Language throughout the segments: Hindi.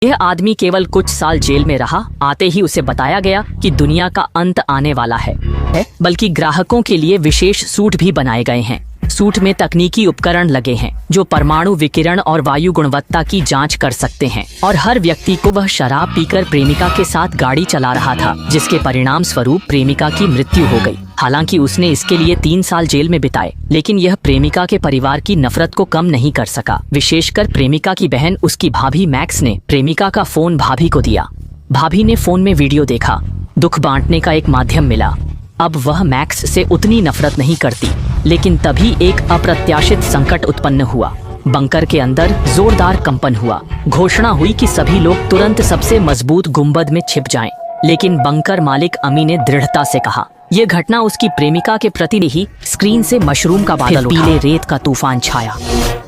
यह आदमी केवल कुछ साल जेल में रहा। आते ही उसे बताया गया कि दुनिया का अंत आने वाला है। बल्कि ग्राहकों के लिए विशेष सूट भी बनाए गए हैं। सूट में तकनीकी उपकरण लगे हैं जो परमाणु विकिरण और वायु गुणवत्ता की जांच कर सकते हैं। और हर व्यक्ति को वह शराब पीकर प्रेमिका के साथ गाड़ी चला रहा था, जिसके परिणाम स्वरूप प्रेमिका की मृत्यु हो गई। हालांकि उसने इसके लिए 3 साल जेल में बिताए, लेकिन यह प्रेमिका के परिवार की नफरत को कम नहीं कर सका। विशेषकर प्रेमिका की बहन उसकी भाभी मैक्स ने प्रेमिका का फोन भाभी को दिया। भाभी ने फोन में वीडियो देखा, दुख बांटने का एक माध्यम मिला। अब वह मैक्स से उतनी नफरत नहीं करती, लेकिन तभी एक अप्रत्याशित संकट उत्पन्न हुआ। बंकर के अंदर जोरदार कंपन हुआ। घोषणा हुई कि सभी लोग तुरंत सबसे मजबूत गुंबद में छिप जाएं। लेकिन बंकर मालिक अमी ने दृढ़ता से कहा। यह घटना उसकी प्रेमिका के प्रति ही स्क्रीन से मशरूम का बादल उठा। पीले रेत का तूफान छाया।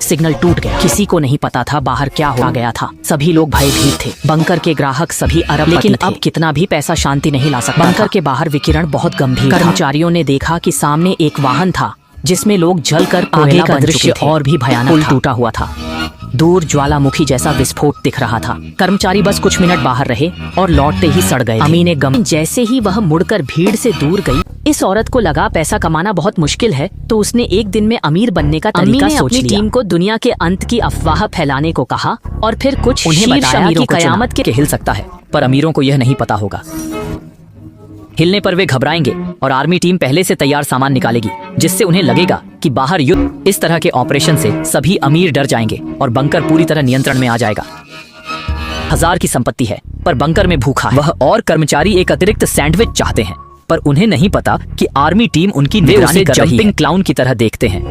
सिग्नल टूट गया। किसी को नहीं पता था बाहर क्या हो गया था। सभी लोग भयभीत थे। बंकर के ग्राहक सभी अरब, लेकिन अब कितना भी पैसा शांति नहीं ला सकता। बंकर के बाहर विकिरण बहुत गंभीर। कर्मचारियों ने देखा कि सामने एक वाहन था जिसमें लोग जलकर आगे का दृश्य और भी भयानक टूटा हुआ था। दूर ज्वालामुखी जैसा विस्फोट दिख रहा था। कर्मचारी बस कुछ मिनट बाहर रहे और लौटते ही सड़ गए। अमी ने गम जैसे ही वह मुड़कर भीड़ से दूर गई। इस औरत को लगा पैसा कमाना बहुत मुश्किल है, तो उसने एक दिन में अमीर बनने का तरीका सोच लिया। टीम को दुनिया के अंत की अफवाह फैलाने को कहा और फिर कुछ उन्हें बताया कि कयामत के हिल सकता है, पर अमीरों को यह नहीं पता होगा। हिलने पर वे घबराएंगे और आर्मी टीम पहले से तैयार सामान निकालेगी, जिससे उन्हें लगेगा कि बाहर युद्ध। इस तरह के ऑपरेशन से सभी अमीर डर जाएंगे और बंकर पूरी तरह नियंत्रण में आ जाएगा। 1000 की संपत्ति है, पर बंकर में भूखा है। वह और कर्मचारी एक अतिरिक्त सैंडविच चाहते हैं, पर उन्हें नहीं पता कि आर्मी टीम उनकी निगरानी कर रही है। जंपिंग क्लाउन की तरह देखते हैं।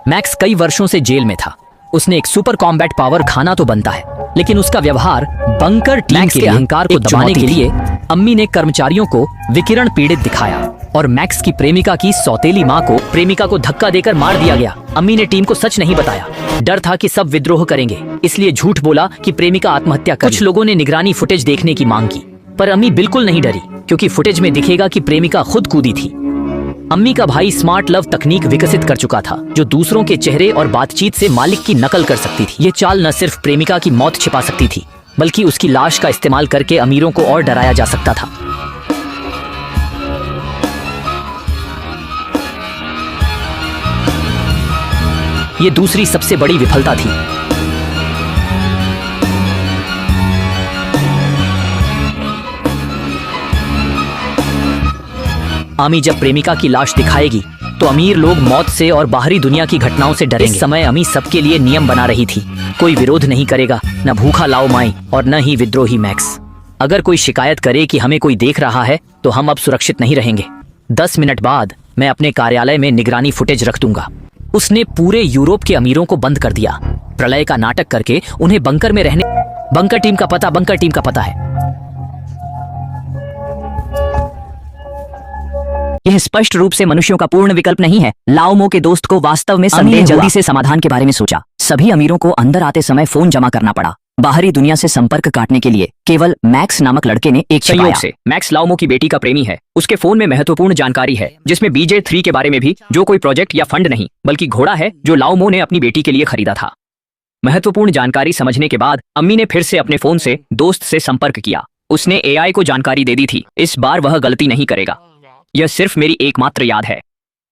मैक्स कई वर्षों से जेल में था। उसने एक सुपर कॉम्बैट पावर खाना तो बनता है, लेकिन उसका व्यवहार बंकर टीम के अहंकार को दबाने के लिए अम्मी ने कर्मचारियों को विकिरण पीड़ित दिखाया और मैक्स की प्रेमिका की सौतेली मां को प्रेमिका को धक्का देकर मार दिया गया। अम्मी ने टीम को सच नहीं बताया। डर था कि सब विद्रोह करेंगे, इसलिए झूठ बोला कि प्रेमिका आत्महत्या कर। कुछ लोगों ने निगरानी फुटेज देखने की मांग की, पर अम्मी बिल्कुल नहीं डरी, क्योंकि फुटेज में दिखेगा कि प्रेमिका खुद कूदी थी। अम्मी का भाई स्मार्ट लव तकनीक विकसित कर चुका था, जो दूसरों के चेहरे और बातचीत से मालिक की नकल कर सकती थी। ये चाल न सिर्फ प्रेमिका की मौत छिपा सकती थी, बल्कि उसकी लाश का इस्तेमाल करके अमीरों को और डराया जा सकता था। ये दूसरी सबसे बड़ी विफलता थी। अमी जब प्रेमिका की लाश दिखाएगी तो अमीर लोग मौत से और बाहरी दुनिया की घटनाओं से डरेंगे। इस समय अमी सबके लिए नियम बना रही थी। कोई विरोध नहीं करेगा, न भूखा लाओ माई और न ही विद्रोही मैक्स। अगर कोई शिकायत करे कि हमें कोई देख रहा है, तो हम अब सुरक्षित नहीं रहेंगे। 10 मिनट बाद मैं अपने कार्यालय में निगरानी फुटेज रख दूंगा। उसने पूरे यूरोप के अमीरों को बंद कर दिया, प्रलय का नाटक करके उन्हें बंकर में रहने। बंकर टीम का पता है। यह स्पष्ट रूप से मनुष्यों का पूर्ण विकल्प नहीं है। लाओ मो के दोस्त को वास्तव में संदेह जल्दी से समाधान के बारे में सोचा। सभी अमीरों को अंदर आते समय फोन जमा करना पड़ा। बाहरी दुनिया से संपर्क काटने के लिए केवल मैक्स नामक लड़के ने एक संयोग से। मैक्स लाओमो की बेटी का प्रेमी है। उसके फोन में महत्वपूर्ण जानकारी है, जिसमें BJ3 के बारे में भी, जो कोई प्रोजेक्ट या फंड नहीं, बल्कि घोड़ा है जो लाओमो ने अपनी बेटी के लिए खरीदा था। महत्वपूर्ण जानकारी समझने के बाद अम्मी ने फिर से अपने फोन से दोस्त से संपर्क किया। उसने AI को जानकारी दे दी थी। इस बार वह गलती नहीं करेगा। यह सिर्फ मेरी एकमात्र याद है।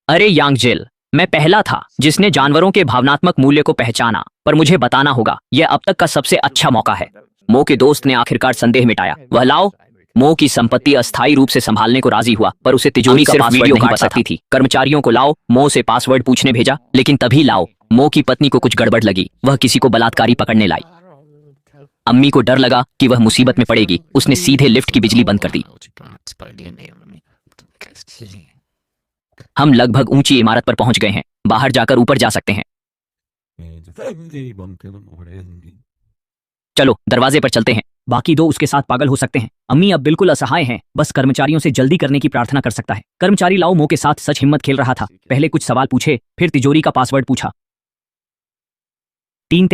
अरे यांगजेल, मैं पहला था जिसने जानवरों के भावनात्मक मूल्य को पहचाना, पर मुझे बताना होगा, यह अब तक का सबसे अच्छा मौका है। मो के दोस्त ने आखिरकार संदेह मिटाया। वह लाओ मो की संपत्ति अस्थायी रूप से संभालने को राजी हुआ, पर उसे तिजोरी का वीडियो काट सकती थी। कर्मचारियों को लाओ मो से पासवर्ड पूछने भेजा, लेकिन तभी लाओ मो की पत्नी को कुछ गड़बड़ लगी। वह किसी को बलात्कारी पकड़ने लाई। अम्मी को डर लगा कि वह मुसीबत में पड़ेगी। उसने सीधे लिफ्ट की बिजली बंद कर दी। हम लगभग ऊंची इमारत पर पहुंच गए हैं। बाहर जाकर ऊपर जा सकते हैं। चलो दरवाजे पर चलते हैं। बाकी दो उसके साथ पागल हो सकते हैं। अम्मी अब बिल्कुल असहाय हैं, बस कर्मचारियों से जल्दी करने की प्रार्थना कर सकता है। कर्मचारी लाओ मो के साथ सच हिम्मत खेल रहा था। पहले कुछ सवाल पूछे, फिर तिजोरी का पासवर्ड पूछा। 3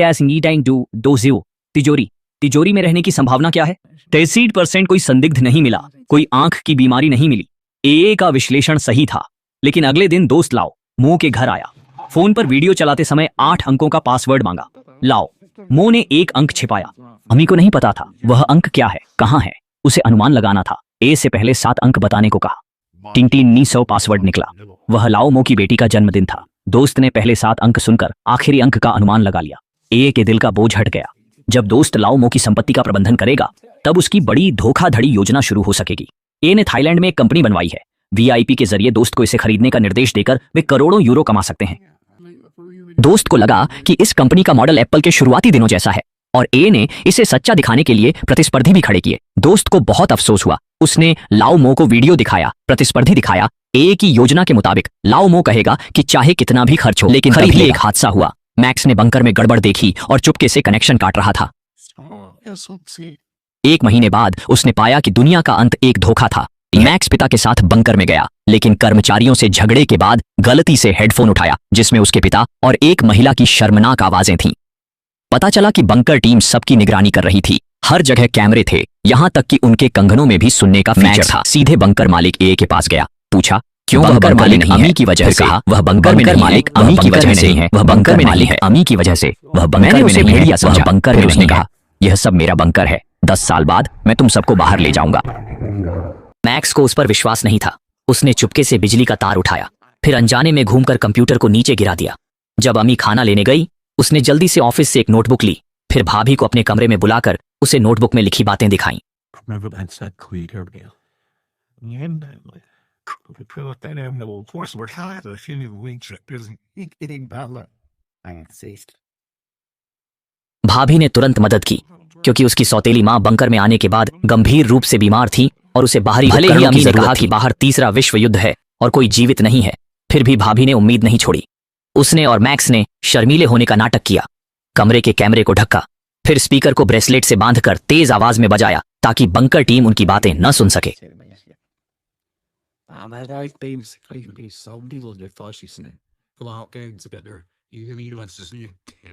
तिजोरी में रहने की संभावना क्या है? 63% कोई संदिग्ध नहीं मिला। कोई आंख की बीमारी नहीं मिली। AA का विश्लेषण सही था। लेकिन अगले दिन दोस्त लाओ मो के घर आया। फोन पर वीडियो चलाते समय 8 अंकों का पासवर्ड मांगा। लाओ मो ने एक अंक छिपाया। अमी को नहीं पता था वह अंक क्या है, कहाँ है। उसे अनुमान लगाना था। ए से पहले 7 अंक बताने को कहा। टिंटिन 100 पासवर्ड निकला। वह लाओ मो की बेटी का जन्मदिन था। दोस्त ने पहले 7 अंक सुनकर आखिरी अंक का अनुमान लगा लिया। ए के दिल का बोझ हट गया। जब दोस्त लाओ मो की संपत्ति का प्रबंधन करेगा तब उसकी बड़ी धोखाधड़ी योजना शुरू हो सकेगी। ए ने थाईलैंड में एक कंपनी बनवाई है। वीआईपी के जरिए दोस्त को इसे खरीदने का निर्देश देकर वे करोड़ों यूरो कमा सकते हैं। दोस्त को लगा कि इस कंपनी का मॉडल एप्पल के शुरुआती दिनों जैसा है और ए ने इसे सच्चा दिखाने के लिए प्रतिस्पर्धी भी खड़े किए। दोस्त को बहुत अफसोस हुआ। उसने लाओ मो को वीडियो दिखाया, प्रतिस्पर्धी दिखाया। ए की योजना के मुताबिक लाओ मो कहेगा कि चाहे कितना भी खर्च हो, लेकिन तभी एक हादसा हुआ। मैक्स ने बंकर में गड़बड़ देखी और चुपके से कनेक्शन काट रहा था। 1 महीने बाद उसने पाया कि दुनिया का अंत एक धोखा था। मैक्स पिता के साथ बंकर में गया, लेकिन कर्मचारियों से झगड़े के बाद गलती से हेडफोन उठाया जिसमें उसके पिता और एक महिला की शर्मनाक आवाजें थीं। पता चला कि बंकर टीम सबकी निगरानी कर रही थी। हर जगह कैमरे थे, यहां तक कि उनके कंगनों में भी सुनने का फीचर था। सीधे बंकर मालिक ए के पास गया, पूछा क्यों बंकर मालिक अमी की वजह से। कहा वह बंकर में मालिक अमी की वजह से है। वह बंकर में मालिक है अमी की वजह से। वह बंकर में नहीं है। वह बंकर में उसने कहा यह सब मेरा बंकर है। 10 साल बाद मैं तुम सबको बाहर ले जाऊंगा। मैक्स को उस पर विश्वास नहीं था। उसने चुपके से बिजली का तार उठाया, फिर अनजाने में घूमकर कंप्यूटर को नीचे गिरा दिया। जब अमी खाना लेने गई, उसने जल्दी से ऑफिस से एक नोटबुक ली, फिर भाभी को अपने कमरे में बुलाकर उसे नोटबुक में लिखी बातें दिखाईं। भाभी ने तुरंत मदद की क्योंकि उसकी सौतेली मां बंकर में आने के बाद गंभीर रूप से बीमार थी और उसे बाहरी भले ही अमी ने कहा कि बाहर तीसरा विश्व युद्ध है और कोई जीवित नहीं है, फिर भी भाभी ने उम्मीद नहीं छोड़ी। उसने और मैक्स ने शर्मीले होने का नाटक किया, कमरे के कैमरे को ढका, फिर स्पीकर को ब्रेसलेट से बांधकर तेज आवाज में बजाया ताकि बंकर टीम उनकी बातें न सुन सके।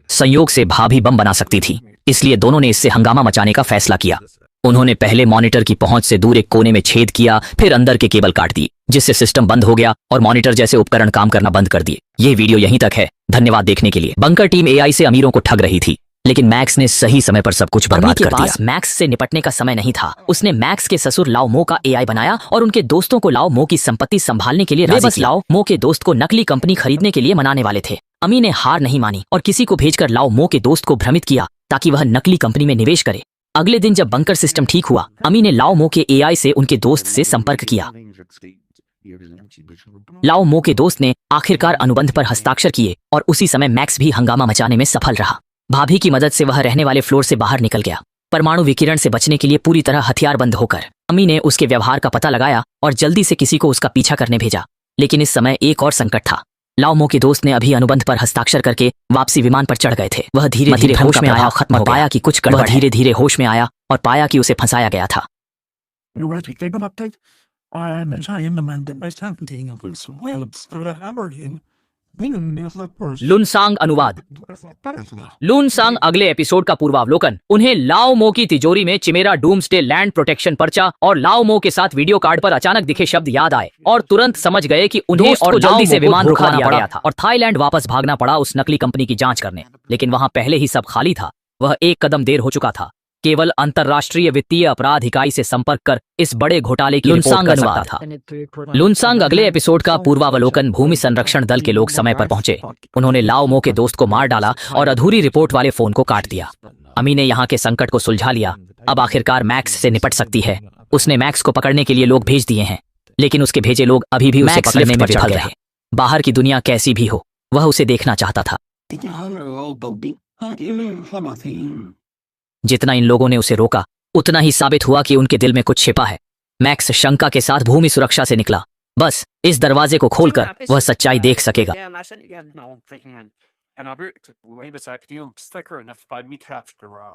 संयोग से भाभी बम बना सकती थी, इसलिए दोनों ने इससे हंगामा मचाने का फैसला किया। उन्होंने पहले मॉनिटर की पहुंच से दूर एक कोने में छेद किया, फिर अंदर के केबल काट दिए, जिससे सिस्टम बंद हो गया और मॉनिटर जैसे उपकरण काम करना बंद कर दिए। ये वीडियो यहीं तक है। धन्यवाद देखने के लिए। बंकर टीम एआई से अमीरों को ठग रही थी, लेकिन मैक्स ने सही समय पर सब कुछ बर्बाद कर दिया। मैक्स से निपटने का समय नहीं था। उसने मैक्स के ससुर लाओ मो का एआई बनाया और उनके दोस्तों को लाओ मो की संपत्ति संभालने के लिए राजी किया। लाओ मो के दोस्त को नकली कंपनी खरीदने के लिए मनाने वाले थे। अमी ने हार नहीं मानी और किसी को भेजकर लाओ मो के दोस्त को भ्रमित किया ताकि वह नकली कंपनी में निवेश करे। अगले दिन जब बंकर सिस्टम ठीक हुआ, अमी ने लाओ मो के एआई से उनके दोस्त से संपर्क किया। लाओ मो के दोस्त ने आखिरकार अनुबंध पर हस्ताक्षर किए और उसी समय मैक्स भी हंगामा मचाने में सफल रहा। भाभी की मदद से वह रहने वाले फ्लोर से बाहर निकल गया, परमाणु विकिरण से बचने के लिए पूरी तरह हथियारबंद होकर। अमी ने उसके व्यवहार का पता लगाया और जल्दी से किसी को उसका पीछा करने भेजा। लेकिन इस समय एक और संकट था। लाओ मो के दोस्त ने अभी अनुबंध पर हस्ताक्षर करके वापसी विमान पर चढ़ गए थे। वह धीरे धीरे होश में आया और पाया कि कुछ गड़बड़ है। धीरे धीरे होश में आया और पाया कि उसे फंसाया गया था। लुनसांग अनुवाद। लुनसांग अगले एपिसोड का पूर्वावलोकन। उन्हें लाओ मो की तिजोरी में चिमेरा डूम्सडे लैंड प्रोटेक्शन पर्चा और लाओ मो के साथ वीडियो कार्ड पर अचानक दिखे शब्द याद आए और तुरंत समझ गए कि उन्हें और जल्दी से विमान रुकवाना पड़ा था और थाईलैंड वापस भागना पड़ा उस नकली कंपनी की जांच करने। लेकिन वहां पहले ही सब खाली था। वह एक कदम देर हो चुका था। केवल अंतर्राष्ट्रीय वित्तीय अपराध इकाई से संपर्क कर इस बड़े घोटाले की रिपोर्ट कर सकता था। लुनसांग अगले एपिसोड का पूर्वावलोकन। भूमि संरक्षण दल के लोग समय पर पहुंचे। उन्होंने लाओ मो के दोस्त को मार डाला और अधूरी रिपोर्ट वाले फोन को काट दिया। अमी ने यहाँ के संकट को सुलझा लिया। अब आखिरकार मैक्स से निपट सकती है। उसने मैक्स को पकड़ने के लिए लोग भेज दिए हैं, लेकिन उसके भेजे लोग अभी भी उसे पकड़ने में विफल रहे। बाहर की दुनिया कैसी भी हो, वह उसे देखना चाहता था। जितना इन लोगों ने उसे रोका, उतना ही साबित हुआ कि उनके दिल में कुछ छिपा है। मैक्स शंका के साथ भूमि सुरक्षा से निकला। बस इस दरवाजे को खोलकर वह सच्चाई देख सकेगा। En Albert, way beside you, sticker enough by me capture raw.